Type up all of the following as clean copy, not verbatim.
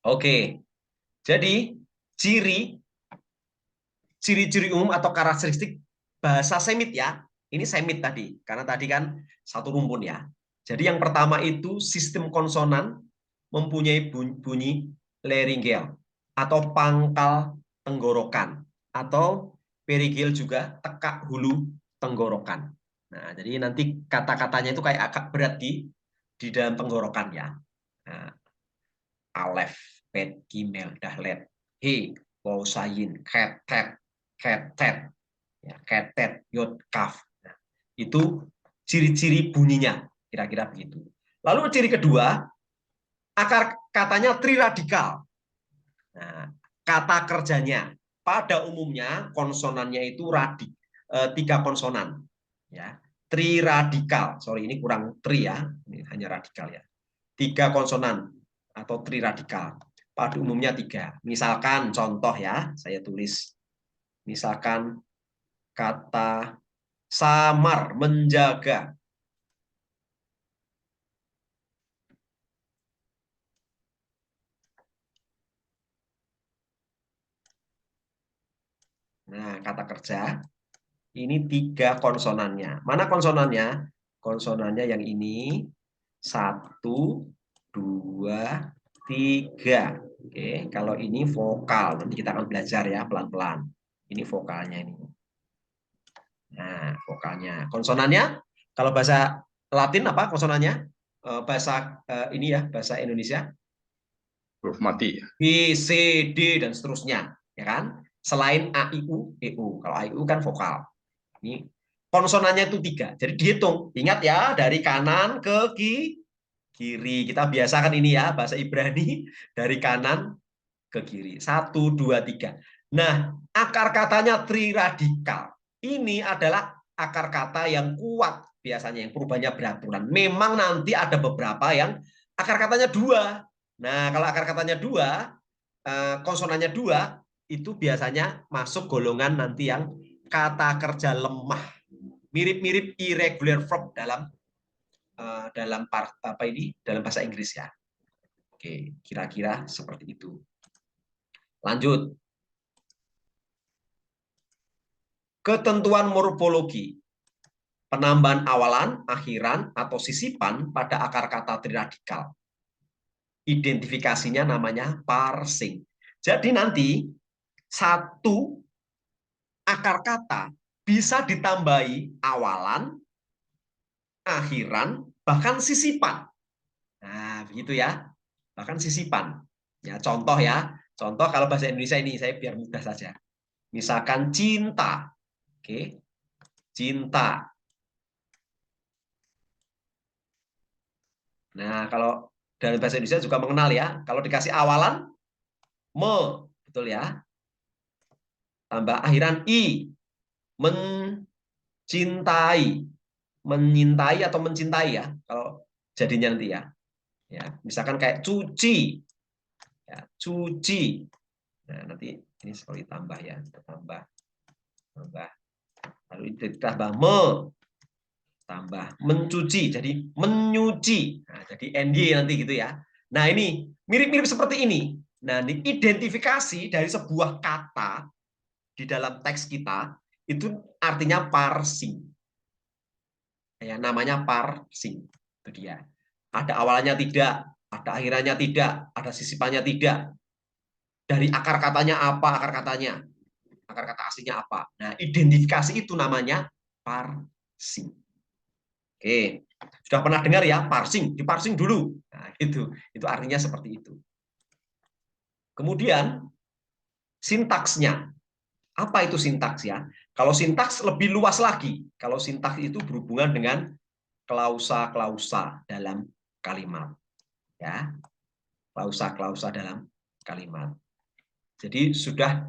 Oke, jadi ciri-ciri umum atau karakteristik bahasa Semit ya. Ini Semit tadi, karena tadi kan satu rumpun ya. Jadi yang pertama itu sistem konsonan mempunyai bunyi laryngel atau pangkal tenggorokan atau perigel juga tekak hulu tenggorokan. Nah, jadi nanti kata-katanya itu kayak agak berat di dalam tenggorokan ya. Nah, Alef, Bet, Gimel, Dahlet, He, Wausayin, Ketet, Ketet, ya, Ketet, Yod, Kaf. Nah, itu ciri-ciri bunyinya, kira-kira begitu. Lalu ciri kedua, akar katanya triradikal. Nah, kata kerjanya pada umumnya konsonannya itu tiga konsonan, ya. Triradikal. Sorry, ini kurang tri ya, ini hanya radikal ya. Tiga konsonan atau triradikal. Pada umumnya tiga. Misalkan contoh ya, saya tulis. Misalkan kata samar, menjaga. Nah, kata kerja ini tiga konsonannya. Mana konsonannya? Konsonannya yang ini satu, dua, tiga. Oke, kalau ini vokal, nanti kita akan belajar ya pelan-pelan. Ini vokalnya ini. Nah, vokalnya. Konsonannya, kalau bahasa Latin apa konsonannya? Bahasa ini ya, bahasa Indonesia. Huruf mati. B, C, D, dan seterusnya. Ya kan? Selain A, I, U, E, U. Kalau A, I, U kan vokal. Ini konsonannya itu tiga. Jadi dihitung. Ingat ya, dari kanan ke kiri. Kita biasakan ini ya, bahasa Ibrani. Dari kanan ke kiri. Satu, dua, tiga. Nah, akar katanya triradikal. Ini adalah akar kata yang kuat biasanya, yang perubahannya beraturan. Memang nanti ada beberapa yang akar katanya dua. Nah, kalau akar katanya dua, konsonannya dua, itu biasanya masuk golongan nanti yang kata kerja lemah. Mirip-mirip irregular verb dalam bahasa Inggris ya. Oke, kira-kira seperti itu. Lanjut. Ketentuan morfologi, penambahan awalan, akhiran, atau sisipan pada akar kata triradikal. Identifikasinya namanya parsing. Jadi nanti satu akar kata bisa ditambahi awalan, akhiran, bahkan sisipan. Nah, begitu ya. Bahkan sisipan. Ya, contoh ya. Contoh kalau bahasa Indonesia ini saya biar mudah saja. Misalkan cinta. Oke. Cinta. Nah, kalau dalam bahasa Indonesia juga mengenal ya. Kalau dikasih awalan, me, betul ya. Tambah akhiran i, mencintai. Menyintai atau mencintai ya. Kalau jadinya nanti ya. Ya, misalkan kayak cuci. Ya, cuci. Nah, nanti ini sekali tambah ya. Tambah, tambah. Lalu ditambah tambah mencuci. Jadi menyuci. Nah, jadi NY nanti gitu ya. Nah, ini mirip-mirip seperti ini. Nah, ini identifikasi dari sebuah kata di dalam teks kita itu artinya parsing. Ya, namanya parsing. Itu dia. Ada awalnya tidak, ada akhirannya tidak, ada sisipannya tidak. Dari akar katanya apa, akar katanya. Akar kata aslinya apa. Nah, identifikasi itu namanya parsing. Oke, sudah pernah dengar ya parsing, diparsing dulu. Nah, itu artinya seperti itu. Kemudian sintaksnya. Apa itu sintaks ya? Kalau sintaks lebih luas lagi. Kalau sintaks itu berhubungan dengan klausa-klausa dalam kalimat. Ya, klausa-klausa dalam kalimat. Jadi sudah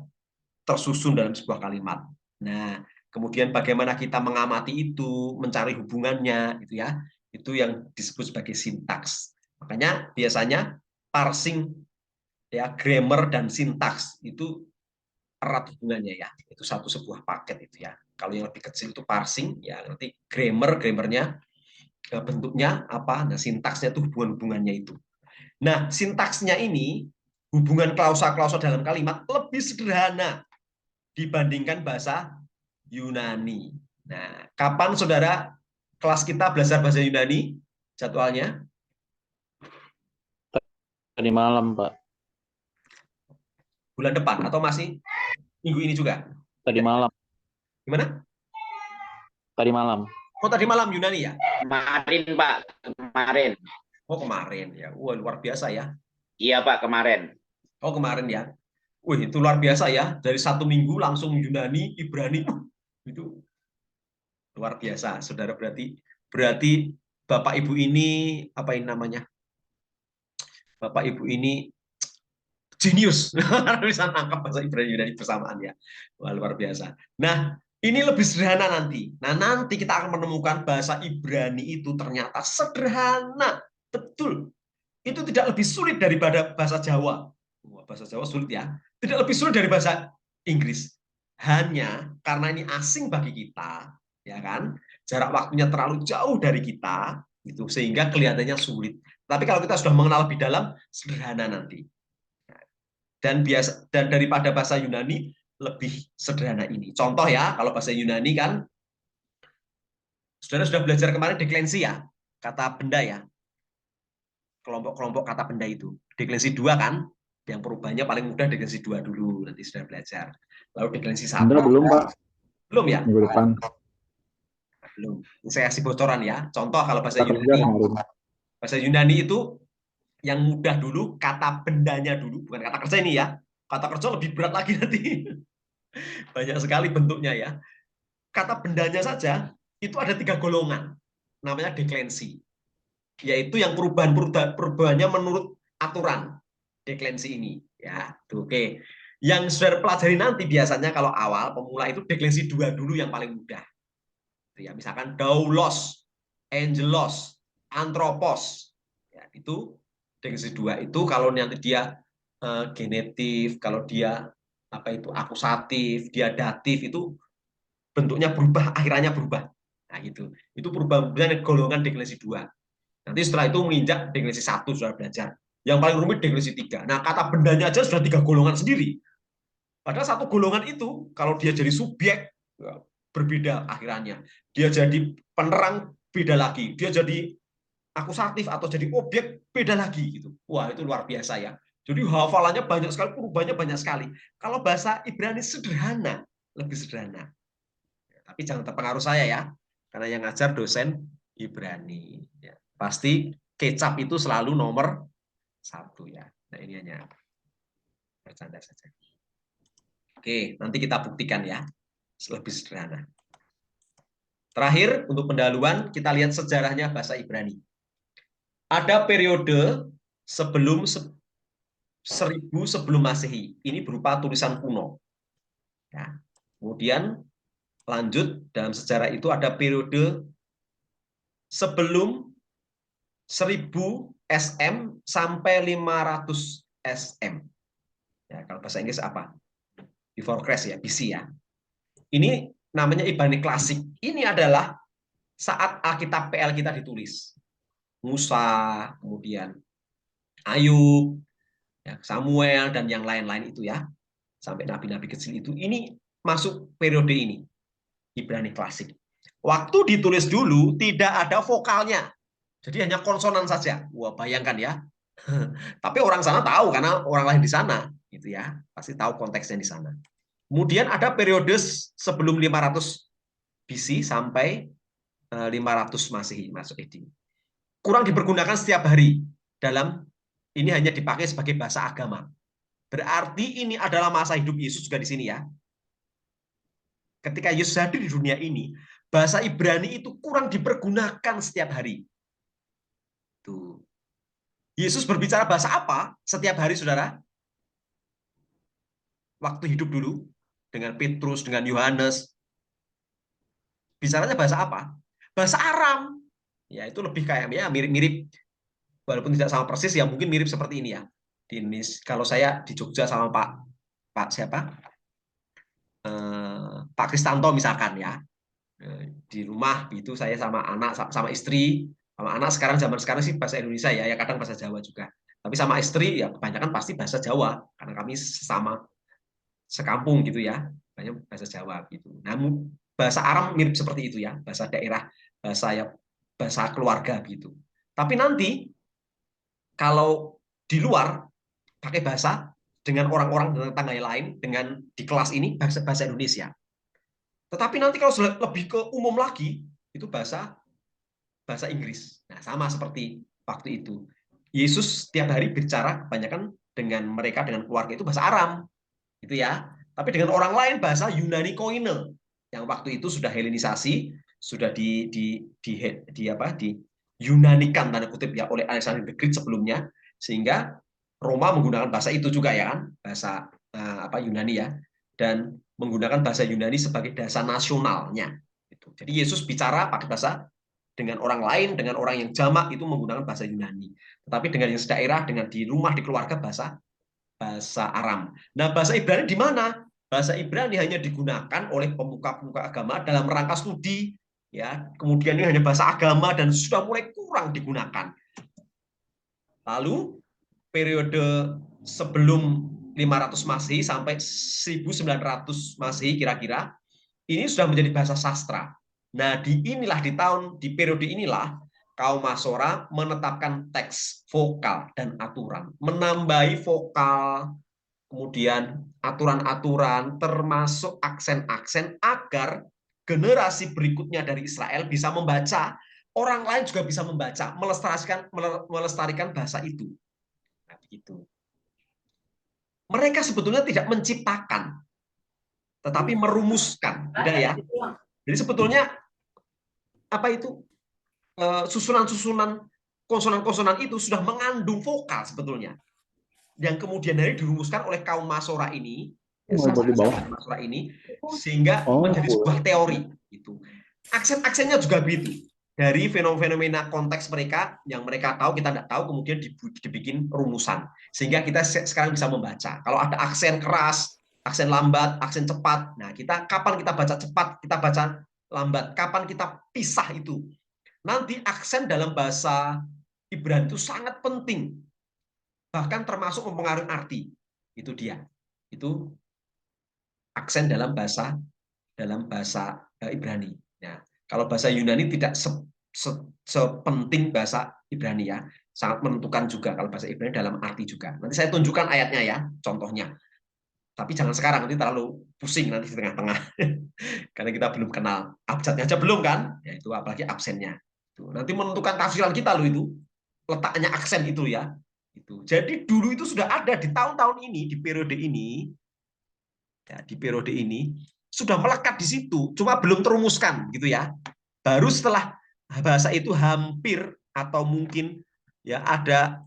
tersusun dalam sebuah kalimat. Nah, kemudian bagaimana kita mengamati itu, mencari hubungannya, itu ya, itu yang disebut sebagai sintaks. Makanya biasanya parsing, ya, grammar dan sintaks itu erat hubungannya ya. Itu satu sebuah paket itu ya. Kalau yang lebih kecil itu parsing, ya nanti grammarnya bentuknya apa, nah sintaksnya itu hubungan-hubungannya itu. Nah, sintaksnya ini hubungan klausa-klausa dalam kalimat lebih sederhana dibandingkan bahasa Yunani. Nah, kapan saudara kelas kita belajar bahasa Yunani? Jadwalnya Tadi malam, Pak. bulan depan atau masih minggu ini juga? Tadi malam. Gimana? Tadi malam. Oh, tadi malam Yunani ya? Kemarin, Pak. Kemarin. Oh, kemarin ya. Wah, luar biasa ya. Iya, Pak, kemarin. Oh, kemarin ya. Wih, itu luar biasa ya. Dari 1 minggu langsung Yunani, Ibrani. Itu luar biasa, saudara. Berarti Bapak Ibu ini, apa ini namanya? Bapak Ibu ini jenius. Bisa nangkap bahasa Ibrani Yunani bersamaan ya. Wah, luar biasa. Nah, ini lebih sederhana nanti. Nah, nanti kita akan menemukan bahasa Ibrani itu ternyata sederhana. Betul. Itu tidak lebih sulit daripada bahasa Jawa. Wah, bahasa Jawa sulit ya. Tidak lebih sulit dari bahasa Inggris. Hanya karena ini asing bagi kita, ya kan? Jarak waktunya terlalu jauh dari kita, itu sehingga kelihatannya sulit. Tapi kalau kita sudah mengenal lebih dalam, sederhana nanti. Dan daripada bahasa Yunani lebih sederhana ini. Contoh ya, kalau bahasa Yunani kan, saudara sudah belajar kemarin deklensi ya, kata benda ya, kelompok-kelompok kata benda itu. Deklensi 2 kan, yang perubahannya paling mudah deklensi 2 dulu, nanti sudah belajar. Lalu deklensi 1. Belum, Pak. Belum ya? Minggu depan. Belum. Saya kasih bocoran ya. Contoh kalau bahasa Kita kerja Yunani. kemarin. Bahasa Yunani itu yang mudah dulu, kata bendanya dulu, bukan kata kerja ini ya. Kata kerja lebih berat lagi nanti. Banyak sekali bentuknya ya. Kata bendanya saja, itu ada 3 golongan. Namanya deklensi. Yaitu yang perubahannya menurut aturan deklensi ini. Ya, tuh, oke. Yang saudara pelajari nanti biasanya kalau awal pemula itu deklensi 2 dulu yang paling mudah. Ya, misalkan doulos, angelos, anthropos. Ya, itu deklensi 2 itu kalau nanti dia genetif, kalau dia apa itu akusatif, dia datif itu bentuknya berubah, akhirannya berubah. Nah, gitu. Itu perubahan golongan deklensi 2. Nanti setelah itu menginjak deklensi 1 sudah belajar. Yang paling rumit deklensi 3. Nah, kata bendanya aja sudah 3 golongan sendiri. Padahal satu golongan itu, kalau dia jadi subjek, berbeda akhirannya. Dia jadi penerang, beda lagi. Dia jadi akusatif atau jadi objek, beda lagi. Gitu. Wah, itu luar biasa ya. Jadi hafalannya banyak sekali, perubahannya banyak sekali. Kalau bahasa Ibrani sederhana, lebih sederhana. Tapi jangan terpengaruh saya ya, karena yang ngajar dosen Ibrani. Ya, pasti kecap itu selalu nomor 1 ya. Nah, ini hanya bercanda saja. Oke, nanti kita buktikan ya, lebih sederhana. Terakhir, untuk pendahuluan, kita lihat sejarahnya bahasa Ibrani. Ada periode sebelum 1000 sebelum Masehi. Ini berupa tulisan kuno. Ya. Kemudian lanjut dalam sejarah itu ada periode sebelum 1000 SM sampai 500 SM. Ya, kalau bahasa Inggris apa? Before Christ ya, BC ya. Ini namanya Ibrani klasik. Ini adalah saat Alkitab PL kita ditulis. Musa, kemudian Ayub, Samuel, dan yang lain-lain itu ya. Sampai nabi-nabi kecil itu. Ini masuk periode ini. Ibrani klasik. Waktu ditulis dulu tidak ada vokalnya. Jadi hanya konsonan saja. Wah, bayangkan ya. Tapi orang sana tahu karena orang lain di sana, gitu ya. Pasti tahu konteksnya di sana. Kemudian ada periode sebelum 500 BC sampai 500 Masehi, masuk ED. Kurang dipergunakan setiap hari dalam ini hanya dipakai sebagai bahasa agama. Berarti ini adalah masa hidup Yesus juga di sini ya. Ketika Yesus hadir di dunia ini, bahasa Ibrani itu kurang dipergunakan setiap hari. Tuh. Yesus berbicara bahasa apa setiap hari, saudara? Waktu hidup dulu, dengan Petrus, dengan Yohanes. Bicaranya bahasa apa? Bahasa Aram. Ya, itu lebih kayak ya mirip-mirip, walaupun tidak sama persis, ya mungkin mirip seperti ini ya. Di Indonesia, kalau saya di Jogja sama Pak siapa? Pak Kristanto misalkan ya. Di rumah itu saya sama anak, sama istri, sama anak zaman sekarang sih bahasa Indonesia ya, kadang bahasa Jawa juga. Tapi sama istri ya kebanyakan pasti bahasa Jawa karena kami sesama sekampung gitu ya, banyak bahasa Jawa gitu. Namun bahasa Aram mirip seperti itu ya, bahasa daerah, bahasa keluarga gitu. Tapi nanti kalau di luar pakai bahasa dengan orang-orang dan tetangga yang lain, dengan di kelas ini bahasa Indonesia. Tetapi nanti kalau lebih ke umum lagi, itu bahasa Inggris. Nah, sama seperti waktu itu. Yesus setiap hari bicara kebanyakan dengan mereka, dengan keluarga itu bahasa Aram. Gitu ya. Tapi dengan orang lain bahasa Yunani Koine yang waktu itu sudah Helenisasi, sudah di Yunanikan tanda kutip ya oleh Alexander the Great sebelumnya, sehingga Roma menggunakan bahasa itu juga ya kan, bahasa Yunani ya, dan menggunakan bahasa Yunani sebagai bahasa nasionalnya. Jadi Yesus bicara pakai bahasa dengan orang lain, dengan orang yang jamak itu menggunakan bahasa Yunani. Tetapi dengan yang sedaerah, dengan di rumah, di keluarga bahasa Aram. Nah, bahasa Ibrani di mana? Bahasa Ibrani hanya digunakan oleh pemuka-pemuka agama dalam rangka studi, ya. Kemudian ini hanya bahasa agama dan sudah mulai kurang digunakan. Lalu periode sebelum 500 Masehi sampai 1900 Masehi kira-kira ini sudah menjadi bahasa sastra. Nah, di periode inilah kaum Masora menetapkan teks vokal dan aturan, menambahi vokal, kemudian aturan-aturan termasuk aksen-aksen agar generasi berikutnya dari Israel bisa membaca, orang lain juga bisa membaca, melestarikan bahasa itu. Nah, begitu. Mereka sebetulnya tidak menciptakan, tetapi merumuskan, udah ya. Jadi sebetulnya apa itu susunan-susunan konsonan-konsonan itu sudah mengandung vokal sebetulnya, yang kemudian dari dirumuskan oleh kaum Masora ini, Masora ini, sehingga menjadi sebuah teori. Itu aksen-aksennya juga begitu, dari fenomena konteks mereka yang mereka tahu kita tidak tahu, kemudian dibikin rumusan sehingga kita sekarang bisa membaca. Kalau ada aksen keras, aksen lambat, aksen cepat, nah kapan kita baca cepat, kita baca lambat, kapan kita pisah itu. Nanti aksen dalam bahasa Ibrani itu sangat penting, bahkan termasuk mempengaruhi arti. Itu dia. Itu aksen dalam bahasa Ibrani. Ya. Kalau bahasa Yunani tidak sepenting bahasa Ibrani ya, sangat menentukan juga kalau bahasa Ibrani dalam arti juga. Nanti saya tunjukkan ayatnya ya, contohnya. Tapi jangan sekarang, nanti terlalu pusing nanti di tengah-tengah. Karena kita belum kenal. Abjadnya aja belum kan? Ya itu apalagi absennya. Nanti menentukan tafsiran kita loh itu. Letaknya aksen itu ya. Jadi dulu itu sudah ada di tahun-tahun ini, di periode ini, ya, di periode ini sudah melekat di situ, cuma belum terumuskan gitu ya. Baru setelah bahasa itu hampir atau mungkin ya ada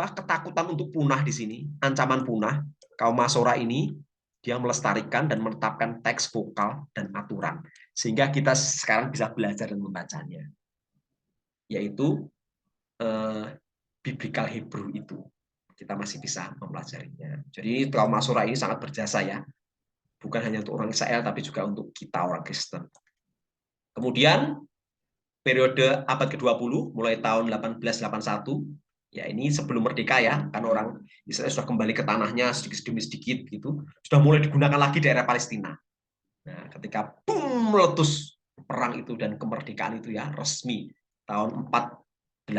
ketakutan untuk punah di sini, ancaman punah, kaum Masora ini dia melestarikan dan menetapkan teks vokal dan aturan sehingga kita sekarang bisa belajar dan membacanya, yaitu biblical Hebrew itu kita masih bisa mempelajarinya. Jadi kaum Masora ini sangat berjasa ya, bukan hanya untuk orang Israel tapi juga untuk kita orang Kristen. Kemudian periode abad ke-20 mulai tahun 1881, ya ini sebelum merdeka ya, kan orang Israel sudah kembali ke tanahnya sedikit demi sedikit gitu, sudah mulai digunakan lagi daerah Palestina. Nah, ketika boom meletus perang itu dan kemerdekaan itu ya resmi tahun 48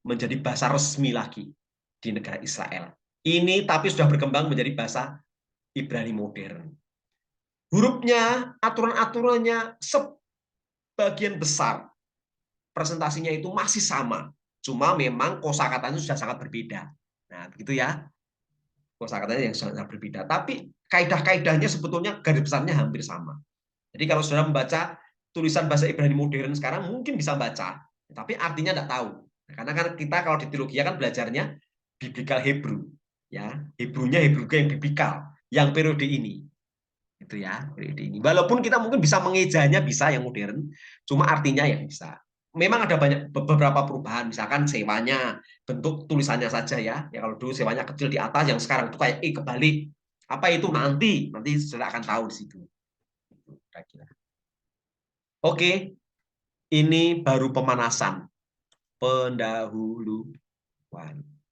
menjadi bahasa resmi lagi di negara Israel. Ini tapi sudah berkembang menjadi bahasa Ibrani modern. Hurufnya, aturan-aturannya sebagian besar presentasinya itu masih sama. Cuma memang kosakatanya sudah sangat berbeda. Nah, begitu ya. Kosakatanya yang sangat berbeda. Tapi kaidah-kaidahnya sebetulnya garis besarnya hampir sama. Jadi kalau saudara membaca tulisan bahasa Ibrani modern sekarang mungkin bisa baca, tapi artinya tidak tahu. Karena kan kita kalau di teologi kan belajarnya biblical Hebrew, ya Hebrunya Hebrew yang biblical, yang periode ini, itu ya periode ini. Walaupun kita mungkin bisa mengejanya bisa yang modern, cuma artinya yang bisa. Memang ada beberapa perubahan, misalkan sewanya, bentuk tulisannya saja ya. Ya kalau dulu sewanya kecil di atas, yang sekarang itu kayak kebalik. Apa itu nanti sudah akan tahu di situ. Oke, ini baru pemanasan, pendahuluan.